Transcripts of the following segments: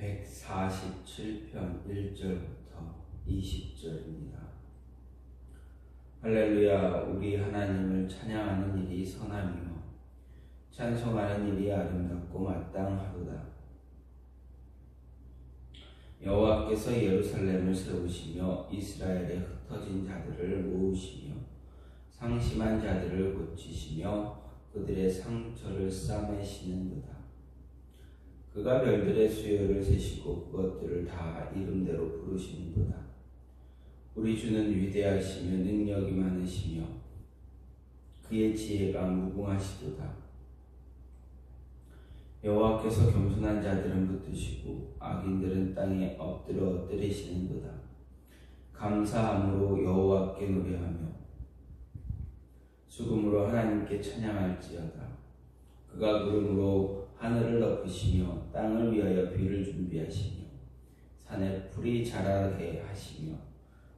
147편 1절부터 20절입니다. 할렐루야. 우리 하나님을 찬양하는 일이 선하며 찬송하는 일이 아름답고 마땅하도다. 여호와께서 예루살렘을 세우시며 이스라엘의 흩어진 자들을 모으시며 상심한 자들을 고치시며 그들의 상처를 싸매시는도다. 그가 별들의 수요를 세시고 그것들을 다 이름대로 부르시는도다. 우리 주는 위대하시며 능력이 많으시며 그의 지혜가 무궁하시도다. 여호와께서 겸손한 자들은 붙드시고 악인들은 땅에 엎드려 때리시는도다. 감사함으로 여호와께 노래하며 수금으로 하나님께 찬양할지어다. 그가 구름으로 하늘을 덮으시며 땅을 위하여 비를 준비하시며 산에 풀이 자라게 하시며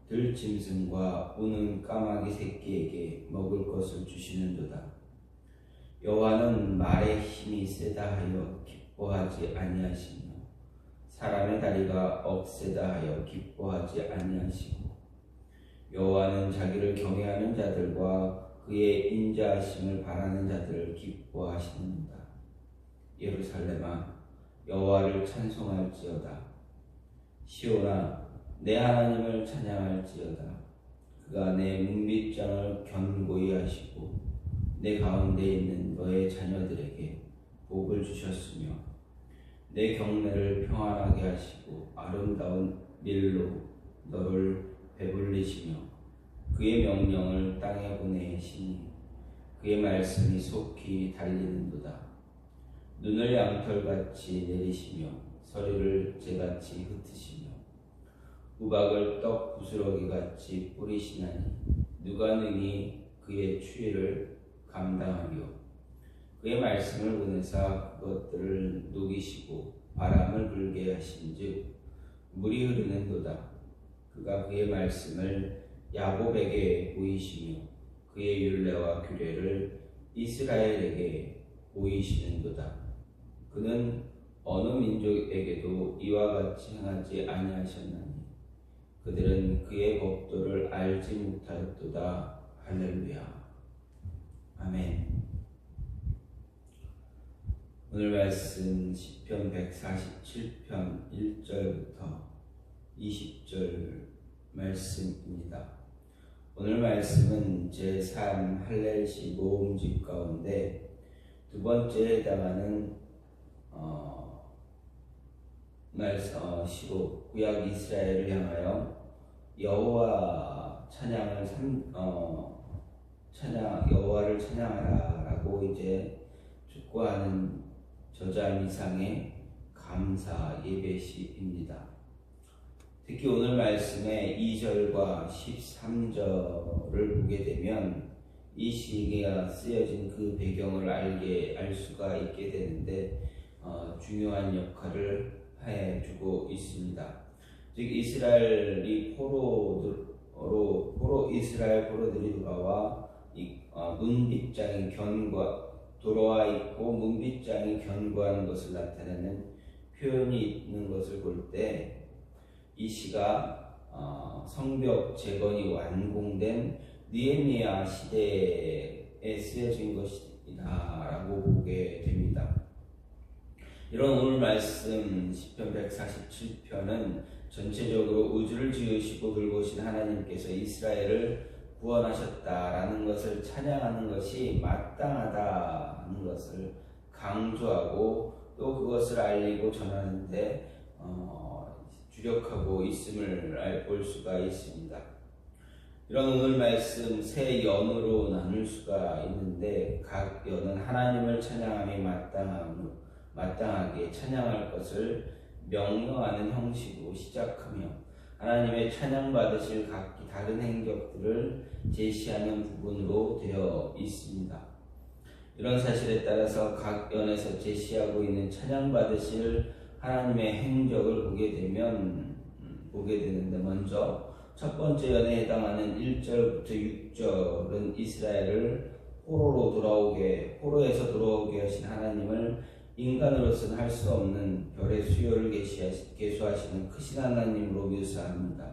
들짐승과 우는 까마귀 새끼에게 먹을 것을 주시는도다. 여호와는 말의 힘이 세다 하여 기뻐하지 아니하시며 사람의 다리가 억세다 하여 기뻐하지 아니하시고 여호와는 자기를 경외하는 자들과 그의 인자하심을 바라는 자들을 기뻐하시는도다. 예루살렘아, 여호와를 찬송할지어다. 시온아, 내 하나님을 찬양할지어다. 그가 내 문빗장을 견고히 하시고 내 가운데 있는 너의 자녀들에게 복을 주셨으며 내 경내를 평안하게 하시고 아름다운 밀로 너를 배불리시며 그의 명령을 땅에 보내시니 그의 말씀이 속히 달리는도다. 눈을 양털같이 내리시며 서리를 재같이 흩으시며 우박을 떡 부스러기같이 뿌리시나니 누가 능히 그의 추위를 감당하며 그의 말씀을 보내사 그것들을 녹이시고 바람을 불게 하신즉 물이 흐르는도다. 그가 그의 말씀을 야곱에게 보이시며 그의 율례와 규례를 이스라엘에게 보이시는도다. 그는 어느 민족에게도 이와 같이 행하지 아니하셨나니 그들은 그의 법도를 알지 못하였도다. 할렐루야. 아멘. 오늘 말씀 시편 147편 1절부터 20절 말씀입니다. 오늘 말씀은 제3 할렐시 모음집 가운데 두 번째에 해당하는 시로 구약 이스라엘을 향하여 여호와 여호와를 찬양하라라고 이제 촉구하는 저자 미상의 감사 예배시입니다. 특히 오늘 말씀의 2절과 13절을 보게 되면 이 시가 쓰여진 그 배경을 알 수가 있게 되는데 중요한 역할을 해주고 있습니다. 즉 이스라엘이 이스라엘 포로들이 돌아와 문빗장이 돌아와 있고 문빗장이 견고한 것을 나타내는 표현이 있는 것을 볼 때 이 시가 성벽 재건이 완공된 느헤미야 시대에 쓰여진 것이다라고 보게 됩니다. 이런 오늘 말씀 시편 147편은 전체적으로 우주를 지으시고 돌보신 하나님께서 이스라엘을 구원하셨다라는 것을 찬양하는 것이 마땅하다는 것을 강조하고 또 그것을 알리고 전하는데 주력하고 있음을 볼 수가 있습니다. 이런 오늘 말씀 세 연으로 나눌 수가 있는데 각 연은 하나님을 찬양함이 마땅하게 찬양할 것을 명령하는 형식으로 시작하며 하나님의 찬양받으실 각기 다른 행적들을 제시하는 부분으로 되어 있습니다. 이런 사실에 따라서 각 연에서 제시하고 있는 찬양받으실 하나님의 행적을 보게 되는데 먼저 첫 번째 연에 해당하는 1절부터 6절은 이스라엘을 포로에서 돌아오게 하신 하나님을 인간으로서는 할 수 없는 별의 수요를 계시하시고 계수하시는 크신 하나님으로 묘사합니다.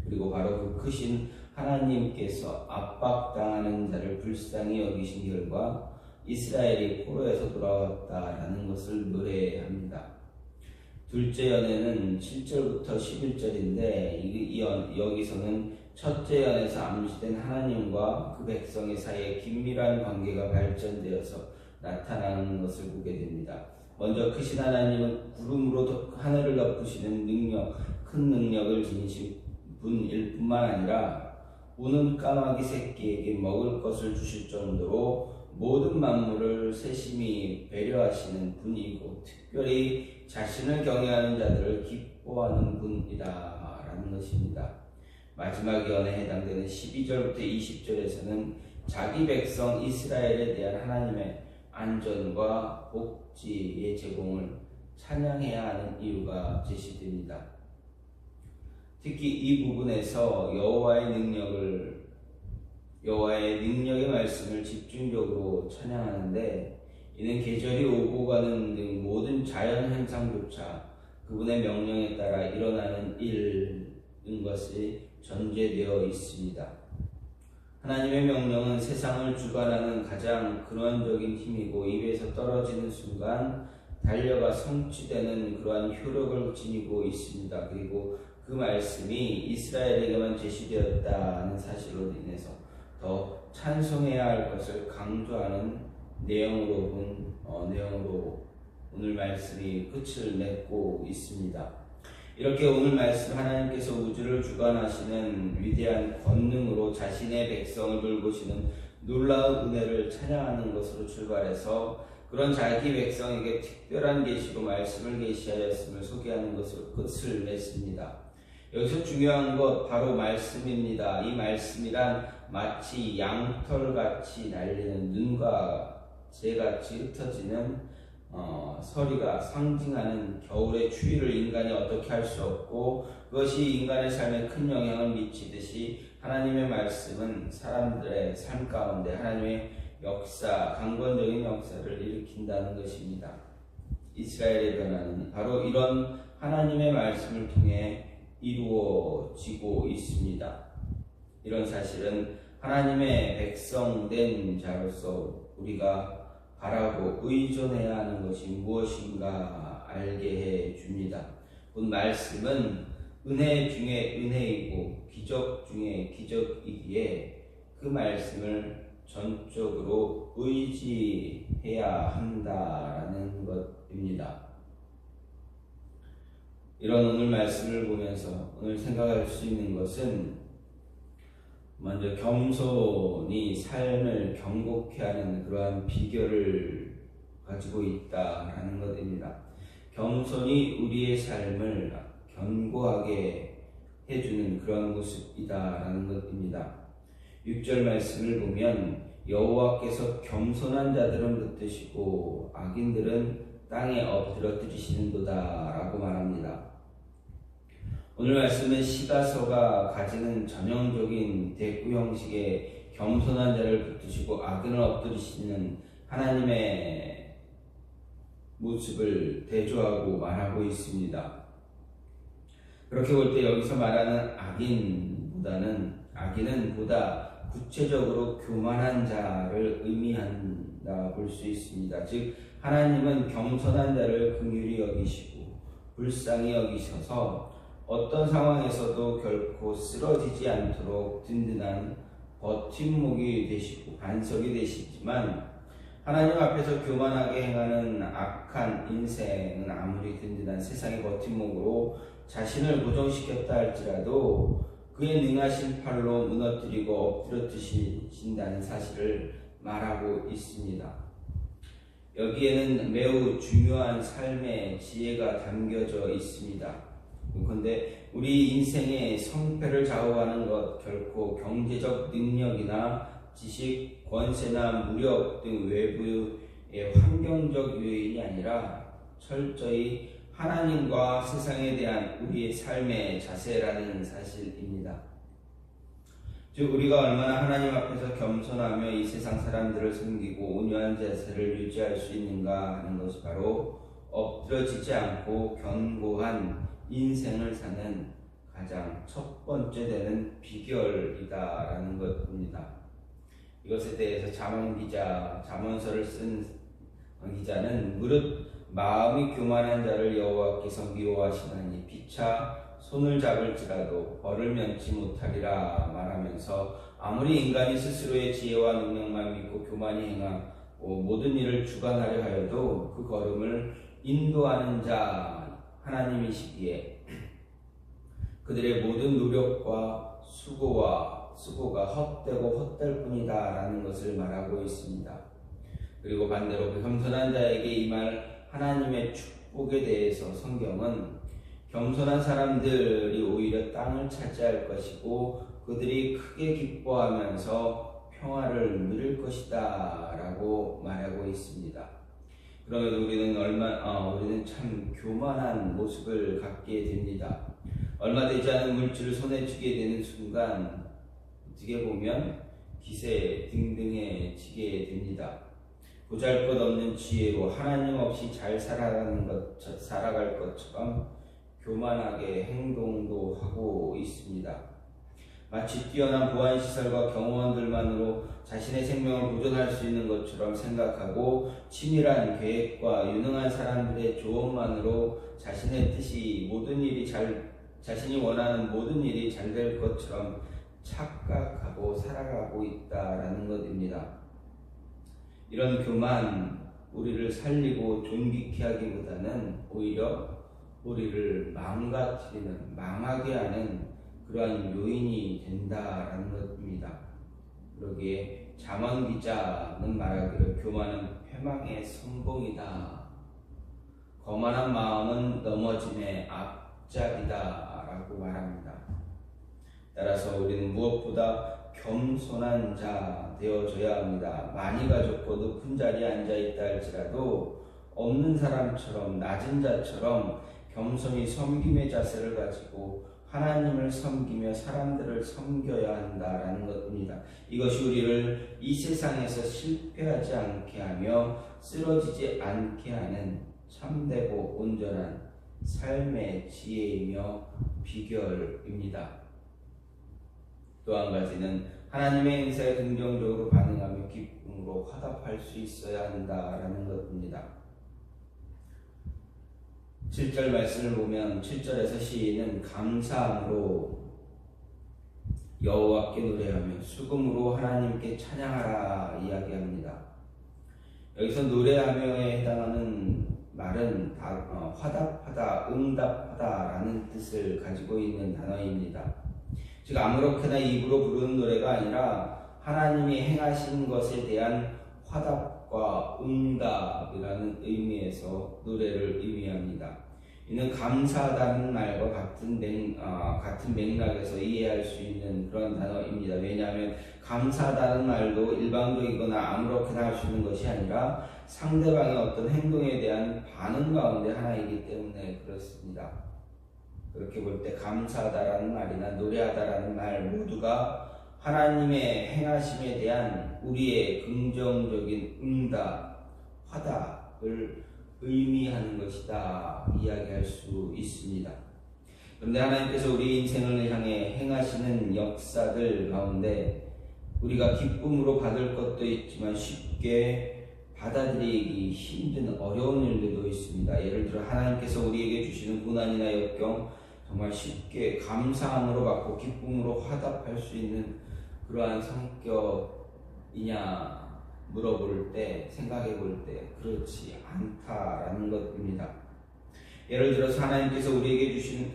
그리고 바로 그 크신 하나님께서 압박당하는 자를 불쌍히 여기신 결과 이스라엘이 포로에서 돌아왔다라는 것을 노래합니다. 둘째 연에는 7절부터 11절인데 여기서는 첫째 연에서 암시된 하나님과 그 백성의 사이에 긴밀한 관계가 발전되어서 나타나는 것을 보게 됩니다. 먼저 크신 하나님은 구름으로 하늘을 덮으시는 큰 능력을 지니신 분일 뿐만 아니라 우는 까마귀 새끼에게 먹을 것을 주실 정도로 모든 만물을 세심히 배려하시는 분이고 특별히 자신을 경외하는 자들을 기뻐하는 분이다라는 것입니다. 마지막 연에 해당되는 12절부터 20절에서는 자기 백성 이스라엘에 대한 하나님의 안전과 복지의 제공을 찬양해야 하는 이유가 제시됩니다. 특히 이 부분에서 여호와의 능력의 말씀을 집중적으로 찬양하는데 이는 계절이 오고 가는 등 모든 자연 현상조차 그분의 명령에 따라 일어나는 일인 것이 전제되어 있습니다. 하나님의 명령은 세상을 주관하는 가장 근원적인 힘이고 입에서 떨어지는 순간 달려가 성취되는 그러한 효력을 지니고 있습니다. 그리고 그 말씀이 이스라엘에게만 제시되었다는 사실로 인해서 더 찬송해야 할 것을 강조하는 내용으로 오늘 말씀이 끝을 맺고 있습니다. 이렇게 오늘 말씀 하나님께서 우주를 주관하시는 위대한 권능으로 자신의 백성을 돌보시는 놀라운 은혜를 찬양하는 것으로 출발해서 그런 자기 백성에게 특별한 계시로 말씀을 계시하였음을 소개하는 것으로 끝을 맺습니다. 여기서 중요한 것 바로 말씀입니다. 이 말씀이란 마치 양털같이 날리는 눈과 재같이 흩어지는 서리가 상징하는 겨울의 추위를 인간이 어떻게 할 수 없고 그것이 인간의 삶에 큰 영향을 미치듯이 하나님의 말씀은 사람들의 삶 가운데 하나님의 강권적인 역사를 일으킨다는 것입니다. 이스라엘의 변화는 바로 이런 하나님의 말씀을 통해 이루어지고 있습니다. 이런 사실은 하나님의 백성된 자로서 우리가 바라고 의존해야 하는 것이 무엇인가 알게 해줍니다. 곧 말씀은 은혜 중에 은혜이고 기적 중에 기적이기에 그 말씀을 전적으로 의지해야 한다라는 것입니다. 이런 오늘 말씀을 보면서 오늘 생각할 수 있는 것은 먼저 겸손이 삶을 경고케 하는 그러한 비결을 가지고 있다라는 것입니다. 겸손이 우리의 삶을 견고하게 해주는 그런 모습이다라는 것입니다. 6절 말씀을 보면 여호와께서 겸손한 자들은 붙드시고 악인들은 땅에 엎드려 뜨시는도다 라고 말합니다. 오늘 말씀은 시가서가 가지는 전형적인 대꾸 형식의 겸손한 자를 붙드시고 악인을 엎드리시는 하나님의 모습을 대조하고 말하고 있습니다. 그렇게 볼 때 여기서 말하는 악인은 보다 구체적으로 교만한 자를 의미한다 볼 수 있습니다. 즉 하나님은 겸손한 자를 긍휼히 여기시고 불쌍히 여기셔서 어떤 상황에서도 결코 쓰러지지 않도록 든든한 버팀목이 되시고 반석이 되시지만 하나님 앞에서 교만하게 행하는 악한 인생은 아무리 든든한 세상의 버팀목으로 자신을 고정시켰다 할지라도 그의 능하신 팔로 무너뜨리고 엎드려 뜨신다는 사실을 말하고 있습니다. 여기에는 매우 중요한 삶의 지혜가 담겨져 있습니다. 그런데 우리 인생의 성패를 좌우하는 것 결코 경제적 능력이나 지식, 권세나 무력 등 외부의 환경적 요인이 아니라 철저히 하나님과 세상에 대한 우리의 삶의 자세라는 사실입니다. 즉 우리가 얼마나 하나님 앞에서 겸손하며 이 세상 사람들을 섬기고 온유한 자세를 유지할 수 있는가 하는 것이 바로 엎드러지지 않고 견고한 인생을 사는 가장 첫 번째 되는 비결이다라는 것입니다. 이것에 대해서 잠언서를 쓴 기자는 무릇 마음이 교만한 자를 여호와께서 미워하시나니 피차 손을 잡을지라도 벌을 면치 못하리라 말하면서 아무리 인간이 스스로의 지혜와 능력만 믿고 교만히 행하고 모든 일을 주관하려 하여도 그 걸음을 인도하는 자 하나님이시기에 그들의 모든 노력과 수고가 헛되고 헛될 뿐이다 라는 것을 말하고 있습니다. 그리고 반대로 그 겸손한 자에게 임할 하나님의 축복에 대해서 성경은 겸손한 사람들이 오히려 땅을 차지할 것이고 그들이 크게 기뻐하면서 평화를 누릴 것이다 라고 말하고 있습니다. 그럼에도 우리는 참 교만한 모습을 갖게 됩니다. 얼마 되지 않은 물질을 손에 쥐게 되는 순간 어떻게 보면 기세등등해지게 됩니다. 보잘것없는 지혜로 하나님 없이 잘 살아갈 것처럼 교만하게 행동도 하고 있습니다. 마치 뛰어난 보안시설과 경호원들만으로 자신의 생명을 보존할 수 있는 것처럼 생각하고 치밀한 계획과 유능한 사람들의 조언만으로 자신이 원하는 모든 일이 잘 될 것처럼 착각하고 살아가고 있다라는 것입니다. 이런 교만 우리를 살리고 존귀케 하기보다는 오히려 우리를 망하게 하는 그러한 요인이 된다라는 것입니다. 그러기에 잠언 기자는 말하기를 교만은 패망의 선봉이다. 거만한 마음은 넘어짐의 앞잡이다 라고 말합니다. 따라서 우리는 무엇보다 겸손한 자 되어줘야 합니다. 많이 가졌고 높은 자리에 앉아있다 할지라도 없는 사람처럼 낮은 자처럼 겸손히 섬김의 자세를 가지고 하나님을 섬기며 사람들을 섬겨야 한다라는 것입니다. 이것이 우리를 이 세상에서 실패하지 않게 하며 쓰러지지 않게 하는 참되고 온전한 삶의 지혜이며 비결입니다. 또 한 가지는 하나님의 인사에 긍정적으로 반응하며 기쁨으로 화답할 수 있어야 한다라는 것입니다. 7절 말씀을 보면 7절에서 시인은 감사함으로 여호와께 노래하며 수금으로 하나님께 찬양하라 이야기합니다. 여기서 노래하며에 해당하는 말은 화답하다, 응답하다라는 뜻을 가지고 있는 단어입니다. 즉 아무렇게나 입으로 부르는 노래가 아니라 하나님이 행하신 것에 대한 화답과 응답이라는 의미에서 노래를 의미합니다. 이는 감사하다는 말과 같은 맥락에서 이해할 수 있는 그런 단어입니다. 왜냐하면 감사하다는 말도 일방적이거나 아무렇게나 할 수 있는 것이 아니라 상대방의 어떤 행동에 대한 반응 가운데 하나이기 때문에 그렇습니다. 그렇게 볼 때 감사하다라는 말이나 노래하다라는 말 모두가 하나님의 행하심에 대한 우리의 긍정적인 응답, 화답을 의미하는 것이다 이야기할 수 있습니다. 그런데 하나님께서 우리 인생을 향해 행하시는 역사들 가운데 우리가 기쁨으로 받을 것도 있지만 쉽게 받아들이기 힘든 어려운 일들도 있습니다. 예를 들어 하나님께서 우리에게 주시는 고난이나 역경 정말 쉽게 감사함으로 받고 기쁨으로 화답할 수 있는 그러한 성격이냐 생각해 볼 때 그렇지 않다라는 것입니다. 예를 들어서 하나님께서 우리에게 주신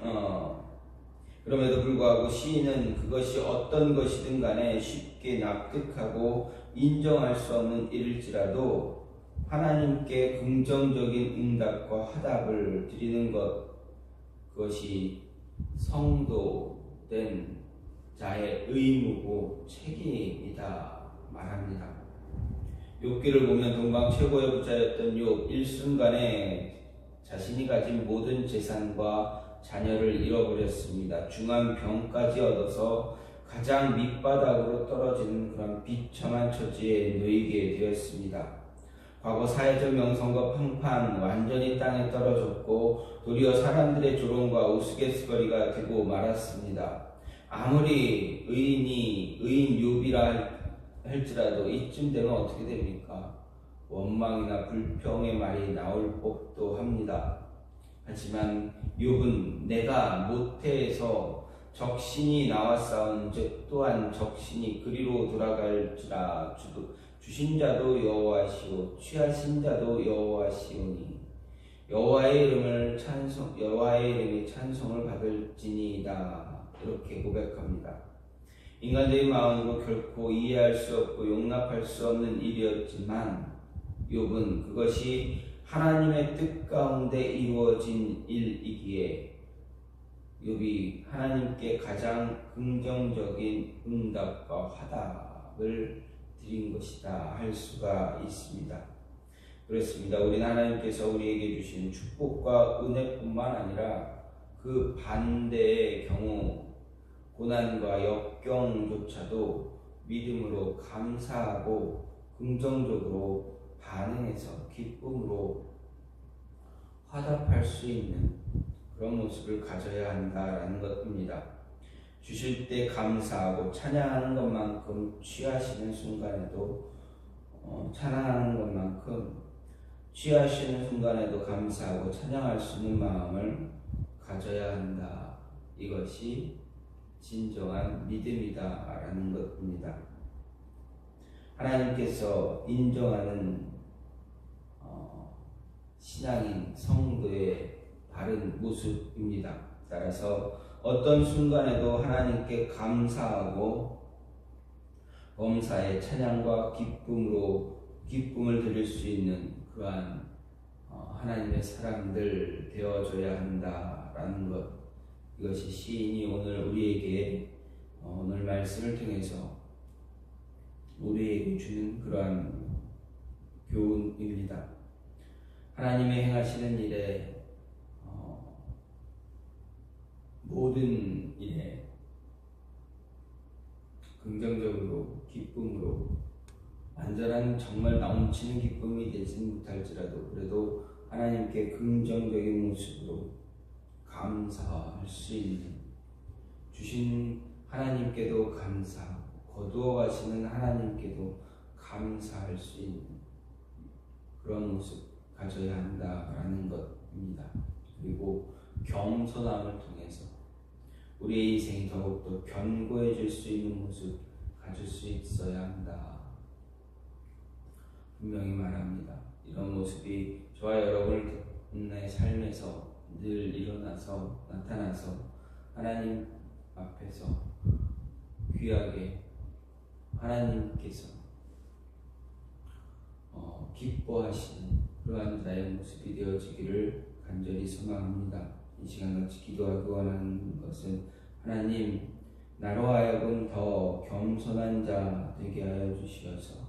그럼에도 불구하고 시인은 그것이 어떤 것이든 간에 쉽게 납득하고 인정할 수 없는 일일지라도 하나님께 긍정적인 응답과 화답을 드리는 그것이 성도된 자의 의무고 책임이다 말합니다. 욥기를 보면 동방 최고의 부자였던 욥 일순간에 자신이 가진 모든 재산과 자녀를 잃어버렸습니다. 중한 병까지 얻어서 가장 밑바닥으로 떨어지는 그런 비참한 처지에 놓이게 되었습니다. 과거 사회적 명성과 평판 완전히 땅에 떨어졌고 도리어 사람들의 조롱과 우스갯거리가 되고 말았습니다. 아무리 의인 욥이라 할지라도 이쯤 되면 어떻게 됩니까? 원망이나 불평의 말이 나올 법도 합니다. 하지만 욥은 내가 모태에서 적신이 나왔사온즉 또한 적신이 그리로 돌아갈지라 주신 자도 여호와시오 취하신 자도 여호와시오니 여호와의 이름이 찬송을 받을지니이다. 이렇게 고백합니다. 인간적인 마음으로 결코 이해할 수 없고 용납할 수 없는 일이었지만 욥은 그것이 하나님의 뜻 가운데 이루어진 일이기에 욥이 하나님께 가장 긍정적인 응답과 화답을 드린 것이다 할 수가 있습니다. 그렇습니다. 우리는 하나님께서 우리에게 주신 축복과 은혜뿐만 아니라 그 반대의 경우 고난과 역경조차도 믿음으로 감사하고 긍정적으로 반응해서 기쁨으로 화답할 수 있는 그런 모습을 가져야 한다라는 것입니다. 주실 때 감사하고 찬양하는 것만큼 취하시는 순간에도 감사하고 찬양할 수 있는 마음을 가져야 한다. 이것이 진정한 믿음이다라는 것입니다. 하나님께서 인정하는 신앙인 성도의 바른 모습입니다. 따라서 어떤 순간에도 하나님께 감사하고 범사에 찬양과 기쁨을 드릴 수 있는 그러한 하나님의 사람들 되어줘야 한다라는 것, 이것이 시인이 오늘 우리에게 오늘 말씀을 통해서 우리에게 주는 그러한 교훈입니다. 하나님의 행하시는 일에 모든 일에 긍정적으로 기쁨으로 완전한 정말 넘치는 기쁨이 되지 못할지라도 그래도 하나님께 긍정적인 모습으로 감사할 수 있는 주신 하나님께도 감사하고 거두어 가시는 하나님께도 감사할 수 있는 그런 모습 가져야 한다라는 것입니다. 그리고 겸손함을 통해서 우리의 인생이 더욱더 견고해질 수 있는 모습 가질 수 있어야 한다. 분명히 말합니다. 이런 모습이 저와 여러분의 삶에서 늘 나타나서 하나님 앞에서 귀하게 하나님께서 기뻐하시는 그러한 나의 모습이 되어지기를 간절히 소망합니다. 이 시간 같이 기도하기 원하는 것은 하나님 나로 하여금 더 겸손한 자 되게 하여 주시어서